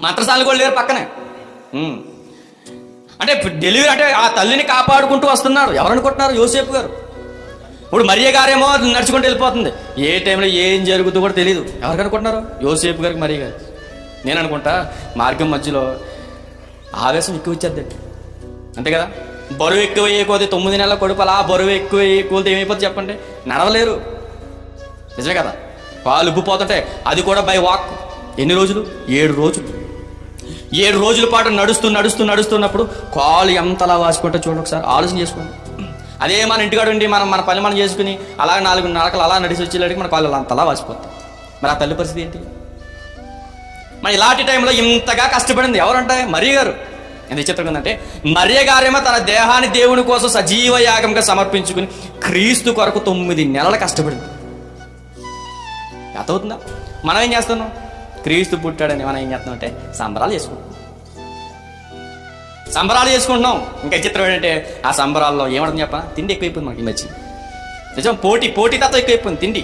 మంత్రసాలు కూడా లేరు పక్కనే. అంటే డెలివరీ అంటే ఆ తల్లిని కాపాడుకుంటూ వస్తున్నారు. ఎవరు అనుకుంటున్నారు? యోసేపు గారు. ఇప్పుడు మరియ గారేమో నడుచుకుంటూ వెళ్ళిపోతుంది. ఏ టైంలో ఏం జరుగుతుందో కూడా తెలియదు. ఎవరికి అనుకుంటున్నారు? యోసేపు గారికి, మరియ గారు. నేను అనుకుంటా మార్గం మధ్యలో ఆవేశం ఎక్కువ ఇచ్చేద్దండి, అంతే కదా. బరువు ఎక్కువ వేయకపోతే 9 నెలల కడుపు అలా బరువు ఎక్కువ వేయకపోతే ఏమైపోతుంది చెప్పండి? నడవలేరు, నిజమే కదా. కాలు ఉబ్బిపోతుంటే అది కూడా బై వాక్. ఎన్ని రోజులు? 7 రోజులు. 7 రోజుల పాటు నడుస్తున్నప్పుడు కాలు ఎంతలా వాసుకుంటే చూడండి, ఒకసారి ఆలోచన చేసుకోండి. అదే మన ఇంటికాడ ఉండి మన పని మనం చేసుకుని అలా 4 నరకలు అలా నడిచి వచ్చేలాడికి మన కాళ్ళు అంతలా వాసిపోతాయి. మరి ఆ తల్లి పరిస్థితి ఏంటి? మరి ఇలాంటి టైంలో ఇంతగా కష్టపడింది ఎవరంటే మరియ గారు. ఎంత చిత్రం ఉందంటే, మరియ గారేమో తన దేహాన్ని దేవుని కోసం సజీవ యాగంగా సమర్పించుకుని క్రీస్తు కొరకు 9 నెలలు కష్టపడింది. అర్థమవుతుందా? మనం ఏం చేస్తున్నాం? క్రీస్తు పుట్టాడని మనం ఏం చేస్తున్నాం అంటే సంబరాలు చేసుకుంటున్నాం. ఇంకా చిత్రం ఏంటంటే ఆ సంబరాల్లో ఏమంటుంది చెప్పా? తిండి ఎక్కువైపోయింది మనకి. ఈ మధ్య నిజం పోటీ తత్వం ఎక్కువైపోయింది. తిండి